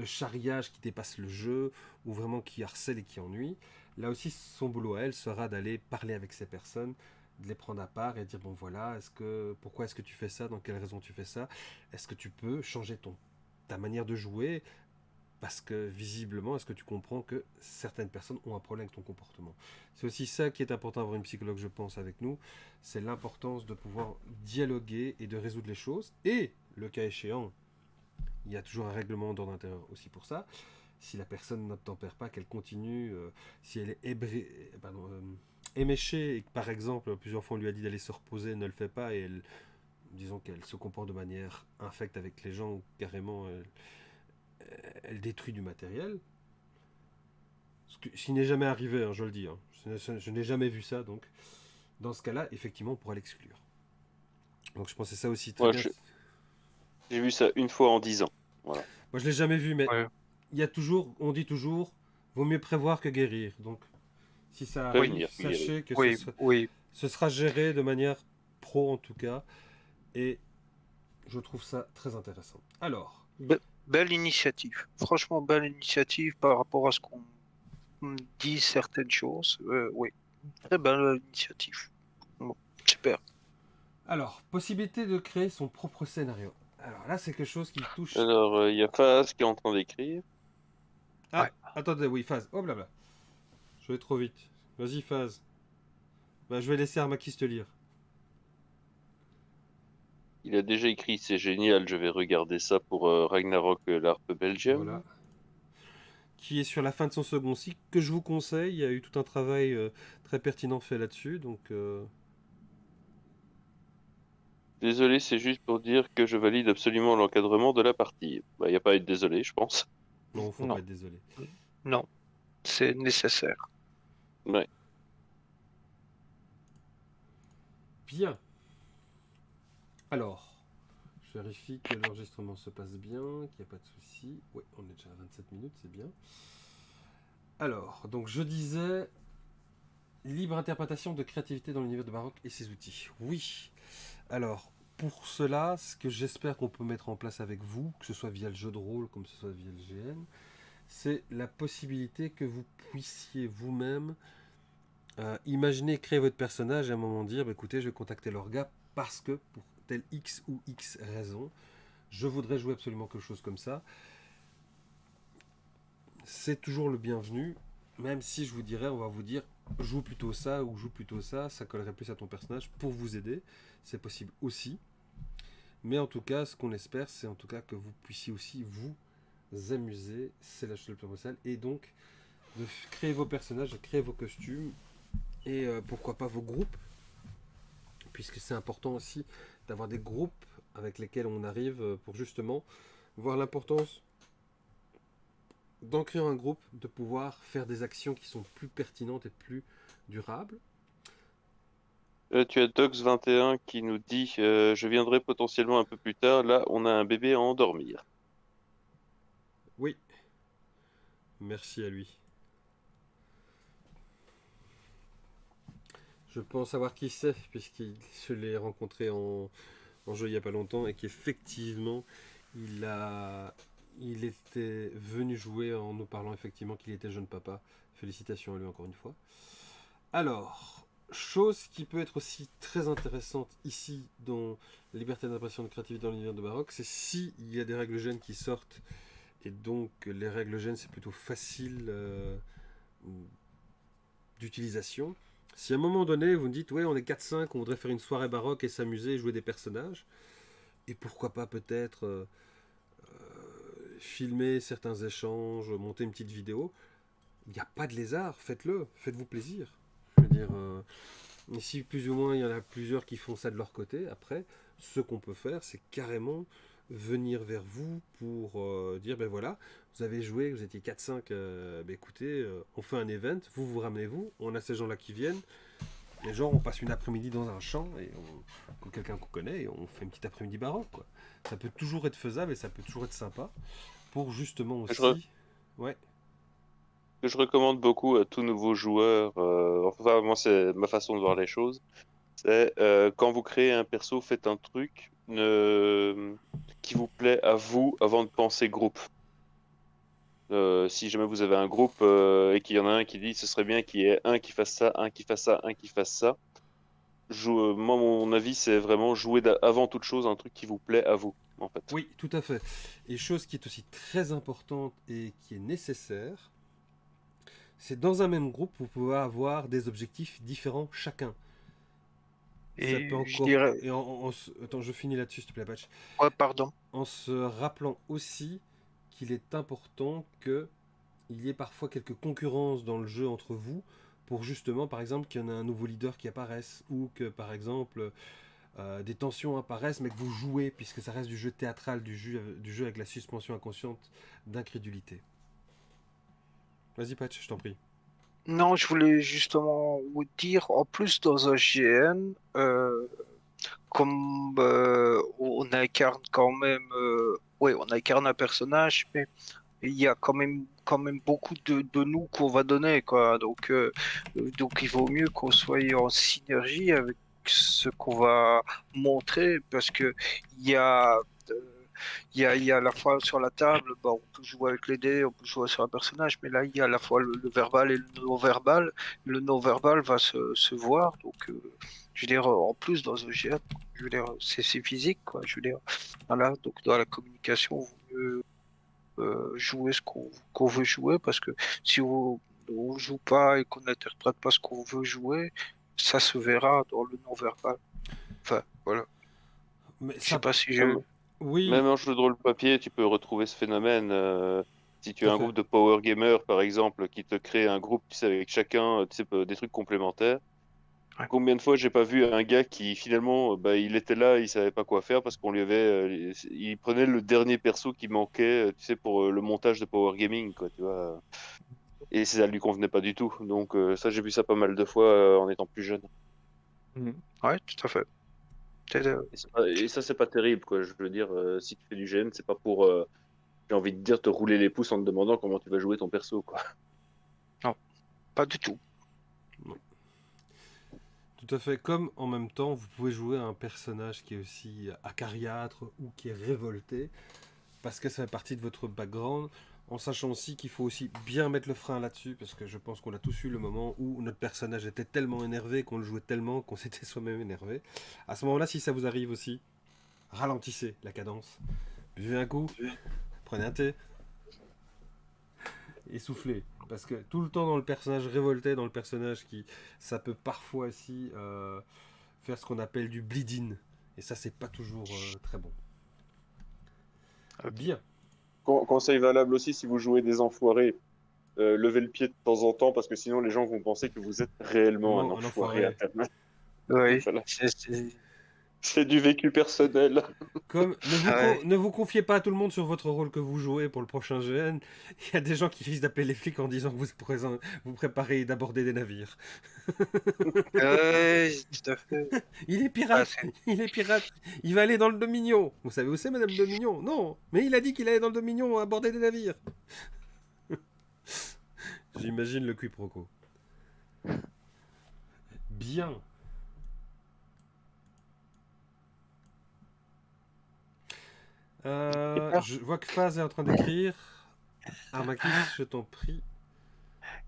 S1: charriage qui dépasse le jeu, ou vraiment qui harcèle et qui ennuie, là aussi son boulot à elle sera d'aller parler avec ces personnes, de les prendre à part et dire bon voilà, pourquoi est-ce que tu fais ça, dans quelle raison tu fais ça, est-ce que tu peux changer ta manière de jouer, parce que visiblement, est-ce que tu comprends que certaines personnes ont un problème avec ton comportement. C'est aussi ça qui est important d'avoir une psychologue, je pense, avec nous, c'est l'importance de pouvoir dialoguer et de résoudre les choses, et le cas échéant, il y a toujours un règlement d'ordre intérieur aussi pour ça. Si la personne n'obtempère pas, qu'elle continue, si elle est éméchée et que par exemple plusieurs fois on lui a dit d'aller se reposer, elle ne le fait pas et disons qu'elle se comporte de manière infecte avec les gens ou carrément elle détruit du matériel. Ce qui n'est jamais arrivé, hein, je le dis. Hein. Je n'ai jamais vu ça, donc dans ce cas-là, effectivement, on pourra l'exclure. Donc je pensais ça aussi très
S2: Moi,
S1: bien.
S2: j'ai vu ça une fois en 10 ans. Voilà.
S1: Moi, je l'ai jamais vu, mais
S3: Ouais.
S1: on dit toujours, vaut mieux prévoir que guérir. Donc, si ça arrive,
S2: Prévenir,
S1: sachez que
S3: Oui, oui.
S1: ce sera géré de manière pro en tout cas, et je trouve ça très intéressant. Alors,
S3: Belle initiative. Franchement, belle initiative par rapport à ce qu'on dit certaines choses. Oui, très belle initiative. Bon, super.
S1: possibilité de créer son propre scénario. Alors là, c'est quelque chose qui touche.
S2: Alors, il y a Phase qui est en train d'écrire.
S1: Ah,
S3: Ouais.
S1: attendez, oui, Phase. Oh blabla. Je vais trop vite. Vas-y, Phase. Bah, je vais laisser Armakis te lire.
S2: Il a déjà écrit, c'est génial, je vais regarder ça pour Ragnarok, l'ARP Belgium.
S1: Voilà. Qui est sur la fin de son second cycle, que je vous conseille. Il y a eu tout un travail très pertinent fait là-dessus. Donc,
S2: Désolé, c'est juste pour dire que je valide absolument l'encadrement de la partie. Bah, il n'y a pas à être désolé, je pense.
S1: non, faut
S3: Non,
S1: pas être désolé.
S3: non, c'est nécessaire.
S2: Ouais.
S1: Bien. Alors, je vérifie que l'enregistrement se passe bien, qu'il n'y a pas de souci. Oui, on est déjà à 27 minutes, c'est bien. Alors, donc je disais libre interprétation de créativité dans l'univers de Baroque et ses outils. Oui. Alors, pour cela, ce que j'espère qu'on peut mettre en place avec vous, que ce soit via le jeu de rôle comme ce soit via le GN, c'est la possibilité que vous puissiez vous-même imaginer créer votre personnage et à un moment dire bah, écoutez, je vais contacter l'orga parce que pour telle X ou X raison, je voudrais jouer absolument quelque chose comme ça. C'est toujours le bienvenu, même si je vous dirais, on va vous dire joue plutôt ça ou joue plutôt ça collerait plus à ton personnage pour vous aider. C'est possible aussi. Mais en tout cas, ce qu'on espère, c'est en tout cas que vous puissiez aussi vous amuser. C'est la chose la plus principale. Et donc, de créer vos personnages, de créer vos costumes et pourquoi pas vos groupes, puisque c'est important aussi d'avoir des groupes avec lesquels on arrive pour justement voir l'importance d'en créer un groupe, de pouvoir faire des actions qui sont plus pertinentes et plus durables.
S2: Tu as Dox21 qui nous dit je viendrai potentiellement un peu plus tard. Là, on a un bébé à endormir.
S1: Oui, merci à lui. Je pense savoir qui c'est, puisque je l'ai rencontré en jeu il n'y a pas longtemps, et qu'effectivement, il était venu jouer en nous parlant effectivement qu'il était jeune papa. Félicitations à lui encore une fois. Alors, chose qui peut être aussi très intéressante ici dans Liberté d'impression de créativité dans l'univers de Baroque, c'est s'il y a des règles gènes qui sortent, et donc les règles gènes c'est plutôt facile d'utilisation. Si à un moment donné vous me dites ouais on est 4-5, on voudrait faire une soirée baroque et s'amuser, jouer des personnages, et pourquoi pas peut-être filmer certains échanges, monter une petite vidéo, il n'y a pas de lézard, faites-le, faites-vous plaisir. Je veux dire, ici plus ou moins il y en a plusieurs qui font ça de leur côté. Après, ce qu'on peut faire, c'est carrément venir vers vous pour dire ben voilà, vous avez joué, vous étiez 4-5, ben écoutez, on fait un event, vous ramenez vous, on a ces gens-là qui viennent, les gens on passe une après-midi dans un champ et quelqu'un qu'on connaît et on fait une petite après-midi baroque quoi. Ça peut toujours être faisable et ça peut toujours être sympa pour justement aussi. Ouais.
S2: Que je recommande beaucoup à tout nouveau joueur. Enfin, moi, c'est ma façon de voir les choses. C'est quand vous créez un perso, faites un truc qui vous plaît à vous avant de penser groupe. Si jamais vous avez un groupe et qu'il y en a un qui dit ce serait bien qu'il y ait un qui fasse ça, un qui fasse ça, un qui fasse ça. Moi, mon avis, c'est vraiment jouer avant toute chose un truc qui vous plaît à vous, en fait.
S1: Oui, tout à fait. Et chose qui est aussi très importante et qui est nécessaire, c'est dans un même groupe, vous pouvez avoir des objectifs différents chacun. Ça
S3: Et
S1: peut
S3: je
S1: encore.
S3: dirais,
S1: Et attends, je finis là-dessus, s'il te plaît, Patch.
S3: ouais, pardon.
S1: En se rappelant aussi qu'il est important qu'il y ait parfois quelques concurrences dans le jeu entre vous, pour justement, par exemple, qu'il y en ait un nouveau leader qui apparaisse, ou que, par exemple, des tensions apparaissent, mais que vous jouez, puisque ça reste du jeu théâtral, du jeu avec la suspension inconsciente d'incrédulité. Vas-y, Patch, je t'en prie.
S3: Non, je voulais justement vous dire, en plus dans un GN, comme on incarne quand même, ouais, on incarne un personnage, mais il y a quand même beaucoup de nous qu'on va donner, quoi. Donc il vaut mieux qu'on soit en synergie avec ce qu'on va montrer, parce que il y a, euh, il y a à la fois sur la table, bah, on peut jouer avec les dés, on peut jouer sur un personnage, mais là il y a à la fois le verbal et le non-verbal. Le non-verbal va se voir, donc je veux dire, en plus dans un GN, je veux dire, c'est physique, quoi. Je veux dire, voilà, donc dans la communication, il vaut mieux jouer ce qu'on veut jouer, parce que si on joue pas et qu'on n'interprète pas ce qu'on veut jouer, ça se verra dans le non-verbal. Enfin, voilà.
S1: Mais
S3: Je sais
S1: ça.
S3: pas si je...
S2: Même,
S1: Oui,
S2: même en jeu de rôle papier, tu peux retrouver ce phénomène. Si tu
S1: tout à
S2: as un
S1: fait.
S2: groupe de power gamers, par exemple, qui te crée un groupe, tu sais, avec chacun, tu sais, des trucs complémentaires.
S3: Ouais.
S2: Combien de fois j'ai pas vu un gars qui finalement, bah, il était là, il savait pas quoi faire parce qu'on lui avait, il prenait le dernier perso qui manquait, tu sais, pour le montage de power gaming, quoi, tu vois. Et ça lui convenait pas du tout. Donc ça, j'ai vu ça pas mal de fois en étant plus jeune.
S3: Mhm. Ouais, tout à fait.
S2: Et ça, c'est pas terrible, quoi. Je veux dire, si tu fais du GN, c'est pas pour, j'ai envie de dire, te rouler les pouces en te demandant comment tu vas jouer ton perso, quoi.
S3: Non, pas du tout.
S1: Non. Tout à fait. Comme en même temps, vous pouvez jouer un personnage qui est aussi acariâtre ou qui est révolté, parce que ça fait partie de votre background, en sachant aussi qu'il faut aussi bien mettre le frein là-dessus, parce que je pense qu'on a tous eu le moment où notre personnage était tellement énervé, qu'on le jouait tellement, qu'on s'était soi-même énervé. À ce moment-là, si ça vous arrive aussi, ralentissez la cadence, buvez un coup, prenez un thé, et soufflez. Parce que tout le temps dans le personnage révolté, dans le personnage qui, ça peut parfois aussi faire ce qu'on appelle du bleed-in. Et ça, c'est pas toujours très bon. Bien.
S2: Conseil valable aussi si vous jouez des enfoirés, levez le pied de temps en temps parce que sinon les gens vont penser que vous êtes réellement un
S1: Un
S2: enfoiré
S1: enfoiré.
S2: internet.
S3: Oui,
S2: Voilà.
S3: c'est-
S2: C'est du vécu personnel.
S1: Comme
S3: ouais.
S1: ne vous confiez pas à tout le monde sur votre rôle que vous jouez pour le prochain GN. Il y a des gens qui risquent d'appeler les flics en disant que vous préparez d'aborder des navires.
S3: Ouais, tout à fait.
S1: Il est
S3: Ah,
S1: pirate, il est pirate, il va aller dans le Dominion. Vous savez où c'est, Madame Dominion? Non, mais il a dit qu'il allait dans le Dominion aborder des navires. J'imagine le quiproquo. Bien. Je vois que Faz est en train d'écrire. Armakis, je t'en prie.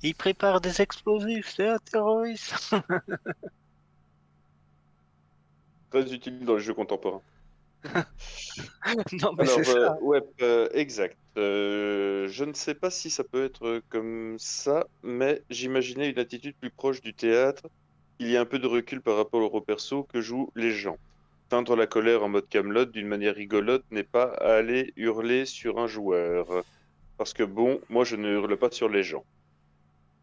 S3: il prépare des explosifs, c'est un terroriste.
S2: Très utile dans les jeux contemporains.
S3: Non, mais c'est
S2: Alors,
S3: ça.
S2: ouais, exact. Je ne sais pas si ça peut être comme ça, mais j'imaginais une attitude plus proche du théâtre. Il y a un peu de recul par rapport au perso que jouent les gens. Feindre la colère en mode Camelot d'une manière rigolote n'est pas aller hurler sur un joueur. Parce que bon, moi je ne hurle pas sur les gens.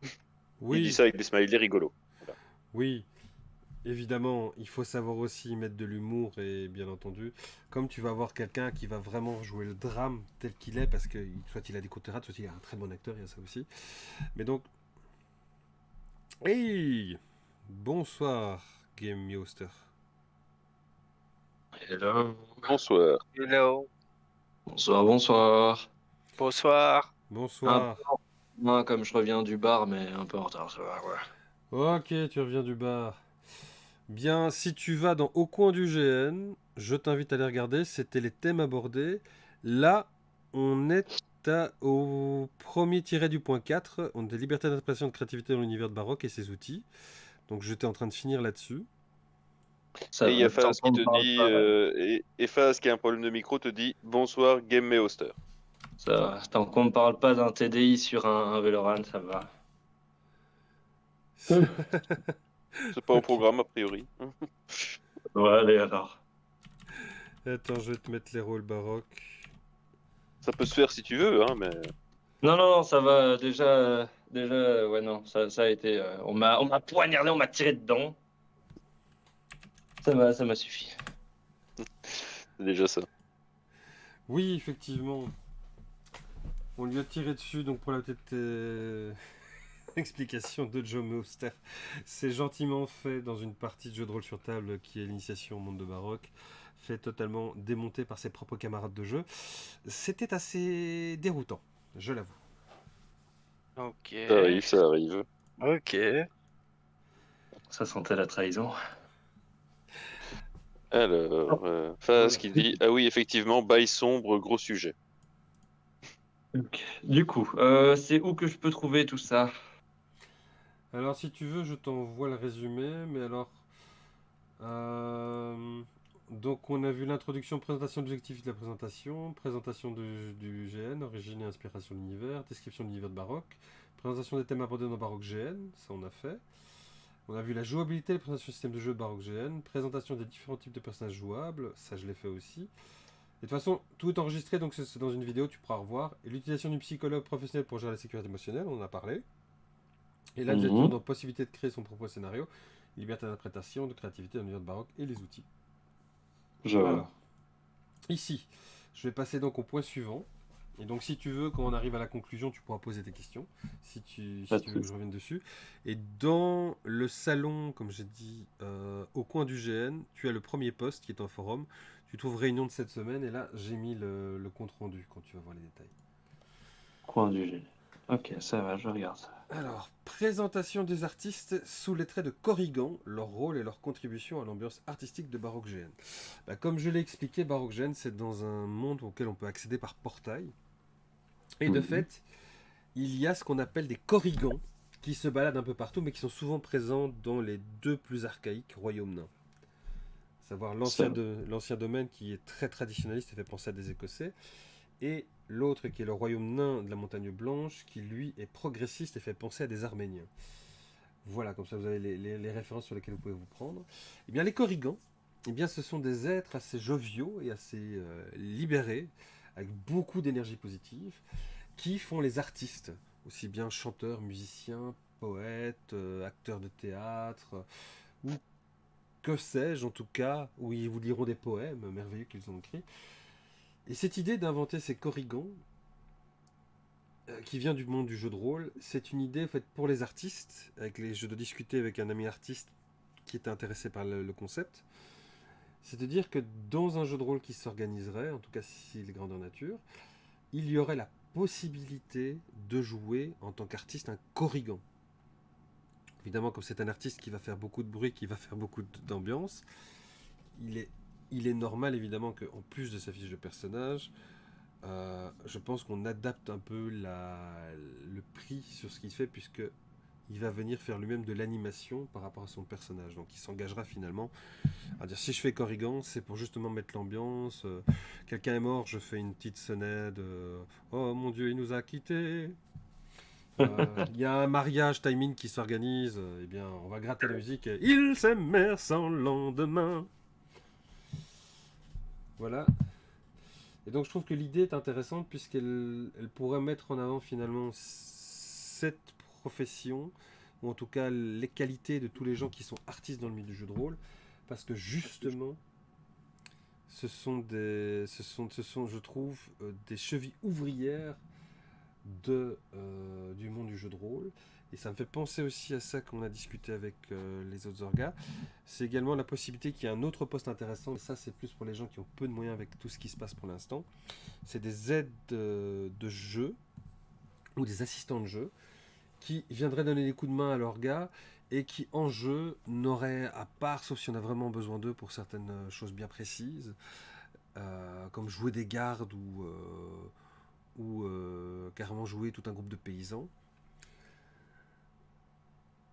S2: Il dit
S1: Oui,
S2: ça avec des smileys rigolos. Voilà.
S1: oui. Évidemment, il faut savoir aussi mettre de l'humour et bien entendu, comme tu vas avoir quelqu'un qui va vraiment jouer le drame tel qu'il est, parce que soit il a des côtés rats, soit il est un très bon acteur, il y a ça aussi. Mais donc, hey, bonsoir Game Yoaster.
S4: Hello.
S2: Bonsoir.
S3: Hello.
S4: Bonsoir, bonsoir.
S3: Bonsoir.
S4: Un peu
S1: Bonsoir.
S4: moins comme je reviens du bar, mais un peu en retard, ça va, ouais.
S1: Ok, tu reviens du bar. Bien, si tu vas dans Au coin du GN, je t'invite à les regarder. C'était les thèmes abordés. Là, on est au premier tiré du point 4. On est liberté d'interprétation et de créativité dans l'univers de Baroque et ses outils. Donc j'étais en train de finir là-dessus.
S4: Ça
S2: Et il y a
S4: va, tant
S2: Phase qui
S4: qu'on
S2: te
S4: ne parle
S2: dit,
S4: pas,
S2: et Phase qui a un problème de micro te dit bonsoir Game Me Hoster.
S4: ça va. Tant qu'on ne parle pas d'un TDI sur un Valorant, ça va.
S2: C'est pas au
S1: Ok.
S2: programme a priori.
S4: Ouais, allez alors.
S1: Attends, je vais te mettre les rôles baroques.
S2: Ça peut se faire si tu veux, hein, mais
S4: Non, non, non, ça va. Déjà, ouais, non, ça a été. On m'a poignardé, on m'a tiré dedans. Ça m'a suffi.
S2: c'est déjà ça.
S1: Oui, effectivement. On lui a tiré dessus, donc pour la petite explication de Joe Mauster. C'est gentiment fait dans une partie de jeu de rôle sur table qui est l'initiation au monde de Baroque, fait totalement démonté par ses propres camarades de jeu. C'était assez déroutant, je l'avoue.
S3: Ok.
S2: Ça arrive, ça arrive.
S3: Ok.
S4: Ça sentait la trahison.
S2: Alors, Phase
S1: Voilà.
S2: qui dit ah oui, effectivement, bail sombre, gros sujet.
S4: Ok. Du coup, c'est où que je peux trouver tout ça?
S1: Alors si tu veux, je t'envoie le résumé, mais alors... euh, donc on a vu l'introduction, présentation d'objectifs de la présentation, présentation du GN, origine et inspiration de l'univers, description de l'univers de Baroque, présentation des thèmes abordés dans Baroque GN, ça on a fait. On a vu la jouabilité, la présentation du système de jeu de Baroque GN, présentation des différents types de personnages jouables, ça je l'ai fait aussi. Et de toute façon, tout est enregistré, donc c'est dans une vidéo, tu pourras revoir. Et l'utilisation du psychologue professionnel pour gérer la sécurité émotionnelle, on en a parlé. Et là, nous étions
S4: Mhm.
S1: dans possibilité de créer son propre scénario, liberté d'interprétation, de créativité dans l'univers de Baroque et les outils.
S4: Je vois.
S1: Alors, ici, je vais passer donc au point suivant. Et donc, si tu veux, quand on arrive à la conclusion, tu pourras poser tes questions,
S4: Pas
S1: si
S4: de
S1: tu veux que je
S4: souci.
S1: revienne dessus. Et dans le salon, comme j'ai dit, au coin du GN, tu as le premier poste qui est un forum. Tu trouves réunion de cette semaine, et là, j'ai mis le compte rendu quand tu vas voir les détails.
S4: Coin du G. Ok, ça va, je regarde ça.
S1: Alors, présentation des artistes sous les traits de Corrigan, leur rôle et leur contribution à l'ambiance artistique de Baroque GN. Bah, comme je l'ai expliqué, Baroque GN, c'est dans un monde auquel on peut accéder par portail. Et de
S4: Mhm.
S1: fait, il y a ce qu'on appelle des Corrigans qui se baladent un peu partout, mais qui sont souvent présents dans les deux plus archaïques royaumes nains. À savoir
S4: Ça
S1: l'ancien domaine qui est très traditionnaliste et fait penser à des Écossais, et l'autre qui est le royaume nain de la Montagne Blanche, qui lui est progressiste et fait penser à des Arméniens. Voilà, comme ça vous avez les références sur lesquelles vous pouvez vous prendre. Eh bien, les Corrigans, eh bien, ce sont des êtres assez joviaux et assez libérés, avec beaucoup d'énergie positive, qui font les artistes, aussi bien chanteurs, musiciens, poètes, acteurs de théâtre, ou que sais-je en tout cas, où ils vous liront des poèmes merveilleux qu'ils ont écrits. Et cette idée d'inventer ces Corrigans, qui vient du monde du jeu de rôle, c'est une idée faite pour les artistes, avec les jeux de discuter avec un ami artiste qui était intéressé par le concept. C'est de dire que dans un jeu de rôle qui s'organiserait, en tout cas s'il est grandeur nature, il y aurait la possibilité de jouer en tant qu'artiste un Corrigan. Évidemment, comme c'est un artiste qui va faire beaucoup de bruit, qui va faire beaucoup d'ambiance, il est, il est normal évidemment qu'en plus de sa fiche de personnage, je pense qu'on adapte un peu le prix sur ce qu'il fait, puisque il va venir faire lui-même de l'animation par rapport à son personnage. Donc il s'engagera finalement à dire si je fais Corrigan, c'est pour justement mettre l'ambiance. Quelqu'un est mort, je fais une petite sonnette. Oh mon Dieu, il nous a quittés. Il y a un mariage timing qui s'organise. Eh bien, on va gratter la musique. Ils s'aimèrent sans lendemain. Voilà. Et donc je trouve que l'idée est intéressante puisqu'elle pourrait mettre en avant finalement cette profession, ou en tout cas les qualités de tous les gens qui sont artistes dans le milieu du jeu de rôle, parce que justement, ce sont je trouve, des chevilles ouvrières du monde du jeu de rôle. Et ça me fait penser aussi à ça qu'on a discuté avec les autres orgas. C'est également la possibilité qu'il y ait un autre poste intéressant. Et ça, c'est plus pour les gens qui ont peu de moyens avec tout ce qui se passe pour l'instant. C'est des aides de jeu ou des assistants de jeu qui viendraient donner des coups de main à leurs gars et qui en jeu n'auraient, à part, sauf si on a vraiment besoin d'eux pour certaines choses bien précises, comme jouer des gardes ou carrément jouer tout un groupe de paysans,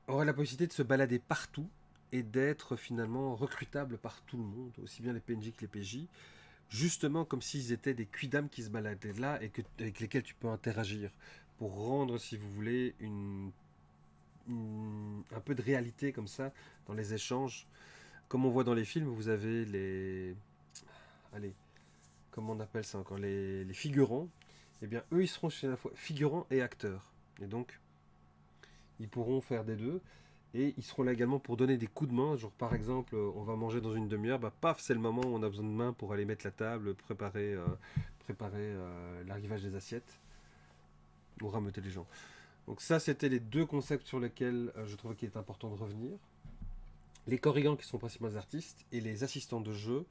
S1: auraient la possibilité de se balader partout et d'être finalement recrutables par tout le monde, aussi bien les PNJ que les PJ, justement comme s'ils étaient des quidams qui se baladaient là et avec lesquels tu peux interagir pour rendre, si vous voulez, un peu de réalité comme ça dans les échanges. Comme on voit dans les films, vous avez les... Allez, comment on appelle ça encore, les figurants. Eh bien, eux, ils seront chez la fois figurants et acteurs. Et donc, ils pourront faire des deux. Et ils seront là également pour donner des coups de main. Genre, par exemple, on va manger dans une demi-heure. Bah, paf, c'est le moment où on a besoin de main pour aller mettre la table, préparer l'arrivage des assiettes ou rameuter les gens. Donc ça, c'était les deux concepts sur lesquels je trouvais qu'il est important de revenir. Les corrigans qui sont principalement artistes et les assistants de jeu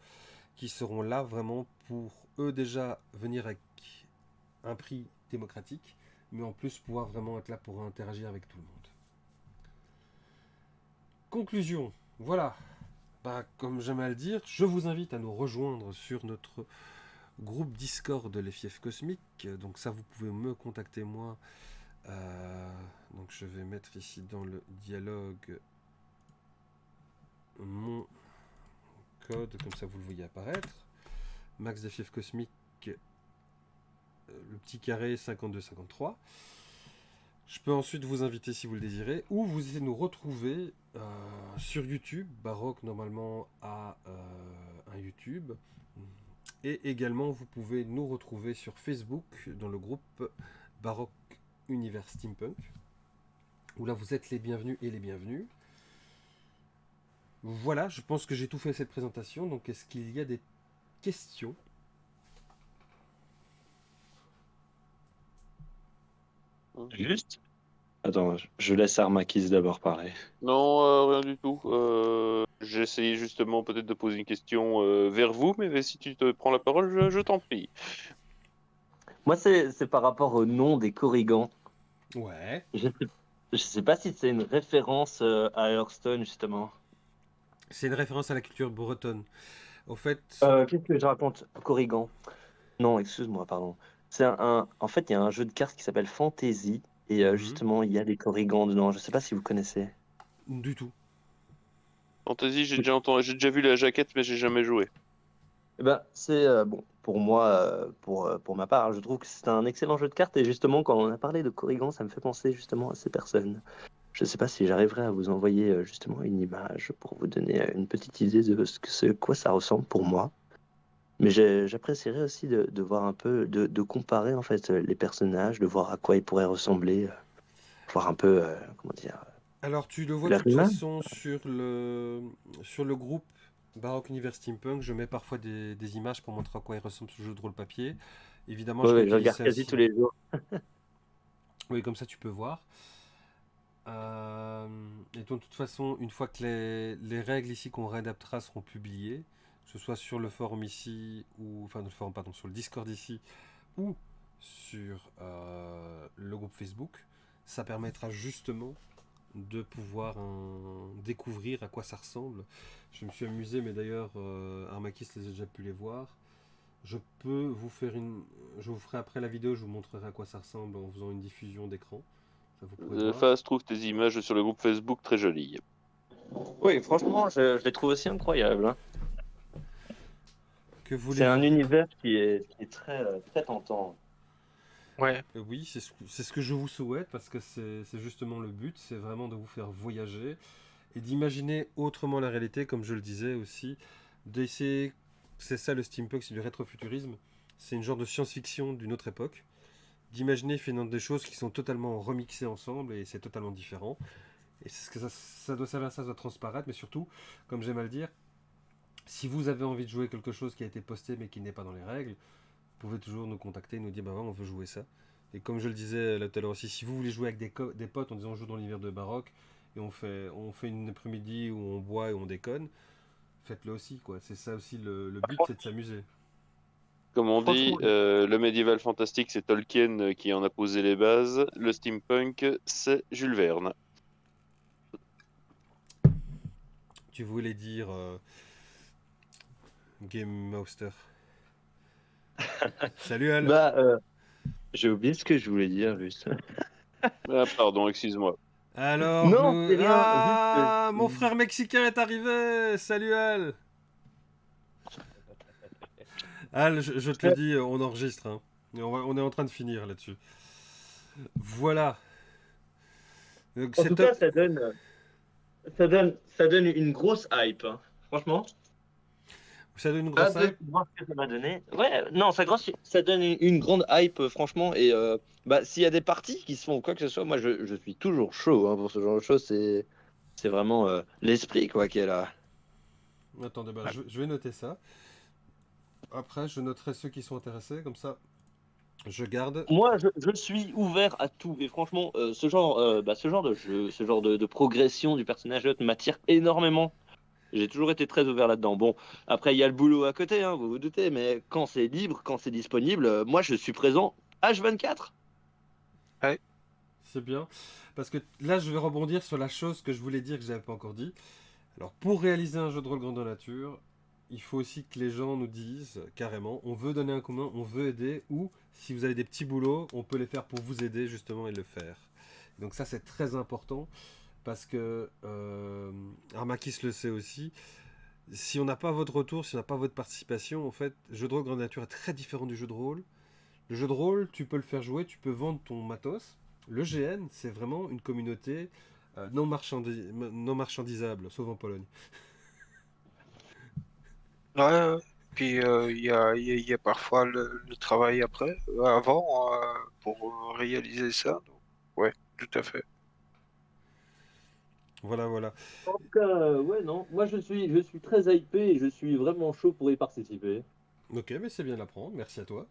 S1: qui seront là vraiment pour eux déjà venir avec un prix démocratique, mais en plus pouvoir vraiment être là pour interagir avec tout le monde. Conclusion, voilà. Bah, comme j'aime à le dire, je vous invite à nous rejoindre sur notre groupe Discord de l'FIF Cosmique. Donc ça, vous pouvez me contacter moi. Donc je vais mettre ici dans le dialogue mon code, comme ça vous le voyez apparaître. Max de FIF Cosmique, le petit carré 5253. Je peux ensuite vous inviter si vous le désirez, ou vous essayez de nous retrouver sur YouTube. Baroque normalement a un YouTube. Et également vous pouvez nous retrouver sur Facebook dans le groupe Baroque Univers Steampunk, où là vous êtes les bienvenus et les bienvenus. Voilà, je pense que j'ai tout fait cette présentation, donc est-ce qu'il y a des questions ?
S4: Juste. Attends, je laisse Armakis d'abord parler.
S2: Non, rien du tout. J'ai essayé justement peut-être de poser une question vers vous, mais si tu te prends la parole, je t'en prie.
S4: Moi, c'est par rapport au nom des Korrigans.
S1: Ouais.
S4: Je sais pas si c'est une référence à Hearthstone, justement.
S1: C'est une référence à la culture bretonne. Au fait,
S4: Qu'est-ce que je raconte? Korrigan. Non, excuse-moi, pardon. En fait, il y a un jeu de cartes qui s'appelle Fantasy, et justement, il y a des Korrigans dedans. Je sais pas si vous connaissez.
S1: du tout.
S2: Fantasy, j'ai déjà vu la jaquette, mais j'ai jamais joué.
S4: Eh ben, c'est bon pour moi, pour ma part, je trouve que c'est un excellent jeu de cartes et justement quand on a parlé de Korrigan, ça me fait penser justement à ces personnes. Je ne sais pas si j'arriverai à vous envoyer justement une image pour vous donner une petite idée de quoi ça ressemble pour moi. Mais j'apprécierais aussi de voir un peu, de comparer en fait les personnages, de voir à quoi ils pourraient ressembler, voir un peu comment dire
S1: Alors tu le vois de
S4: leur
S1: toute
S4: image.
S1: façon sur le groupe Baroque Univers Steampunk, je mets parfois des images pour montrer à quoi il ressemble ce jeu de rôle papier. Évidemment,
S4: Ouais,
S1: je
S4: ouais, je
S1: réutilise
S4: regarde
S1: ça
S4: quasi
S1: aussi.
S4: tous les jours.
S1: Oui, comme ça tu peux voir. Et donc, de toute façon, une fois que les règles ici qu'on réadaptera seront publiées, que ce soit sur le forum ici, ou enfin le forum, pardon, sur le Discord ici, ou sur le groupe Facebook, ça permettra justement de pouvoir découvrir à quoi ça ressemble. Je me suis amusé, mais d'ailleurs, Armakis les a déjà pu les voir. Je peux vous faire je vous ferai après la vidéo, je vous montrerai à quoi ça ressemble en faisant une diffusion d'écran. Ça vous pourrez voir.
S2: Phase trouve tes images sur le groupe Facebook très jolies.
S4: Oui, franchement, je les trouve aussi incroyables, hein.
S1: Que
S4: C'est un
S1: voulez-vous?
S4: univers qui est très, très tentant.
S3: Ouais.
S1: Oui, c'est ce que je vous souhaite parce que c'est justement le but, c'est vraiment de vous faire voyager et d'imaginer autrement la réalité, comme je le disais aussi, d'essayer, c'est ça le steampunk, c'est du rétrofuturisme, c'est une genre de science-fiction d'une autre époque, d'imaginer finalement des choses qui sont totalement remixées ensemble et c'est totalement différent. Et c'est ce que ça doit servir, ça doit transparaître, mais surtout, comme j'aime à le dire, si vous avez envie de jouer quelque chose qui a été posté mais qui n'est pas dans les règles, vous pouvez toujours nous contacter, nous dire bah ouais, on veut jouer ça. Et comme je le disais là tout à l'heure aussi, si vous voulez jouer avec des potes en disant on joue dans l'univers de Baroque et on fait une après-midi où on boit et on déconne, faites-le aussi quoi. C'est ça aussi le but, c'est de s'amuser.
S2: Comme on dit,
S4: Franchement,
S2: le médiéval fantastique, c'est Tolkien qui en a posé les bases. Le steampunk, c'est Jules Verne.
S1: Tu voulais dire Game Master. Salut Al.
S4: bah, j'ai oublié ce que je voulais dire, juste.
S2: Ah, pardon, excuse-moi.
S1: Alors,
S4: Non,
S1: nous...
S4: c'est rien, juste.
S1: Ah, mon frère mexicain est arrivé. Salut Al. Al, je te le dis, on enregistre. Hein. Et on est en train de finir là-dessus. Voilà. Donc,
S4: En
S1: c'est
S4: tout cas,
S1: top.
S4: ça donne une grosse hype, hein. Franchement.
S1: Ça donne une grosse hype.
S4: Voir ce que ça va donner. Ouais, non, ça donne une grande hype, franchement. Et bah, s'il y a des parties qui se font ou quoi que ce soit, moi, je suis toujours chaud hein, pour ce genre de choses. C'est vraiment l'esprit quoi qui est là.
S1: Attendez, bah, je vais noter ça. Après, je noterai ceux qui sont intéressés, comme ça, je garde.
S4: Moi, je suis ouvert à tout. Et franchement, ce genre de jeu, ce genre de progression du personnage m'attire énormément. J'ai toujours été très ouvert là-dedans. Bon, après, il y a le boulot à côté, hein, vous vous doutez, mais quand c'est libre, quand c'est disponible, moi, je suis présent H24.
S1: C'est bien. Parce que là, je vais rebondir sur la chose que je voulais dire que je n'avais pas encore dit. Alors, pour réaliser un jeu de rôle grandeur nature, il faut aussi que les gens nous disent carrément, on veut donner un commun, on veut aider, ou si vous avez des petits boulots, on peut les faire pour vous aider justement et le faire. Donc ça, c'est très important. Parce que Armakis le sait aussi, si on n'a pas votre retour, si on n'a pas votre participation, en fait, le jeu de rôle grandeur nature est très différent du jeu de rôle. Le jeu de rôle, tu peux le faire jouer, tu peux vendre ton matos. Le GN, c'est vraiment une communauté non marchandisable, sauf en Pologne.
S3: Ouais, ouais. Puis il y a parfois le travail après, avant, pour réaliser ça. Donc, ouais, tout à fait.
S1: Voilà, voilà.
S4: En tout cas, ouais, non, moi je suis très hypé et je suis vraiment chaud pour y participer.
S1: Ok, mais c'est bien d'apprendre, merci à toi.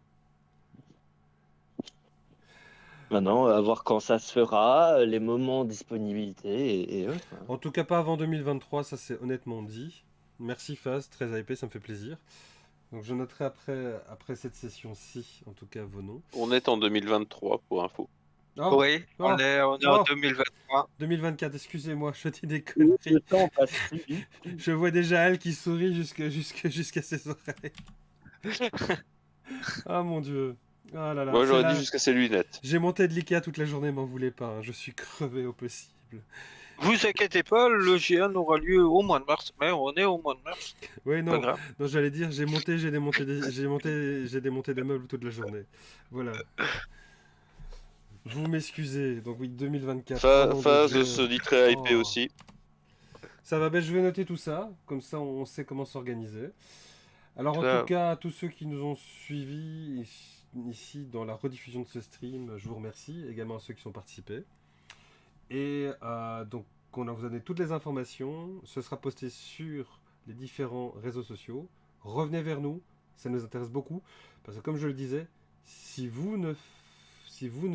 S4: Maintenant, à voir quand ça se fera, les moments de disponibilité et autres.
S1: En tout cas, pas avant 2023, ça c'est honnêtement dit. Merci Faz, très hypé, ça me fait plaisir. Donc je noterai après cette session-ci, en tout cas, vos noms.
S2: On est en 2023 pour info.
S1: Oh,
S3: Oui,
S1: oh,
S3: on est en
S1: oh,
S3: 2023.
S1: 2024, excusez-moi, je dis des
S4: Le
S1: conneries.
S4: temps passe si vite.
S1: Je vois déjà Al qui sourit jusqu'à ses oreilles. Ah mon dieu. Ah là là,
S2: Moi,
S1: c'est
S2: j'aurais
S1: là.
S2: dit jusqu'à ses lunettes.
S1: J'ai monté de l'Ikea toute la journée, m'en voulez pas, hein. Je suis crevé au possible.
S3: Vous inquiétez pas, le GN aura lieu au mois de mars. Mais on est au mois de mars,
S1: Oui,
S3: pas
S1: non,
S3: grave.
S1: non, j'allais dire, j'ai démonté des meubles toute la journée. Voilà. Vous m'excusez. Donc oui, 2024. Oh nom de
S2: Phase
S1: Dieu.
S2: se dit très hypé
S1: Oh.
S2: aussi.
S1: Ça va, ben, je vais noter tout ça, comme ça on sait comment s'organiser. Alors en tout
S3: Ça,
S1: cas, tous ceux qui nous ont suivis ici dans la rediffusion de ce stream, je vous remercie, également à ceux qui sont participés. Et donc on vous a donné toutes les informations, ce sera posté sur les différents réseaux sociaux. Revenez vers nous, ça nous intéresse beaucoup, parce que comme je le disais, si vous ne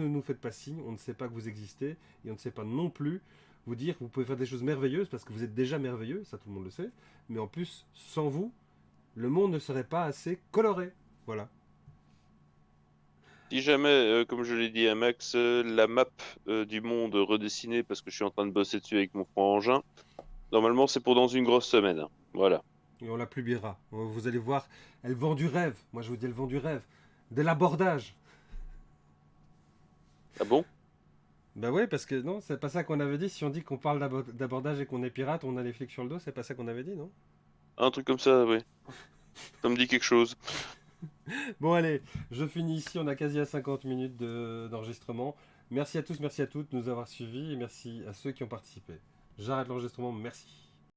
S1: nous faites pas signe, on ne sait pas que vous existez, et on ne sait pas non plus vous dire que vous pouvez faire des choses merveilleuses, parce que vous êtes déjà merveilleux, ça tout le monde le sait, mais en plus, sans vous, le monde ne serait pas assez coloré. Voilà.
S2: Si jamais, comme je l'ai dit à Max, la map du monde redessinée, parce que je suis en train de bosser dessus avec mon frangin, normalement c'est pour dans une grosse semaine. Voilà.
S1: Et on la publiera. Vous allez voir, elle vend du rêve. Moi je vous dis, elle vend du rêve. De l'abordage.
S2: Ah bon?
S1: Bah ouais, parce que non, c'est pas ça qu'on avait dit. Si on dit qu'on parle d'abordage et qu'on est pirate, on a les flics sur le dos, c'est pas ça qu'on avait dit, non?
S2: Un truc comme ça, oui. Ça me dit quelque chose.
S1: Bon allez, je finis ici, on a quasi à 50 minutes d'enregistrement. Merci à tous, merci à toutes de nous avoir suivis et merci à ceux qui ont participé. J'arrête l'enregistrement, merci.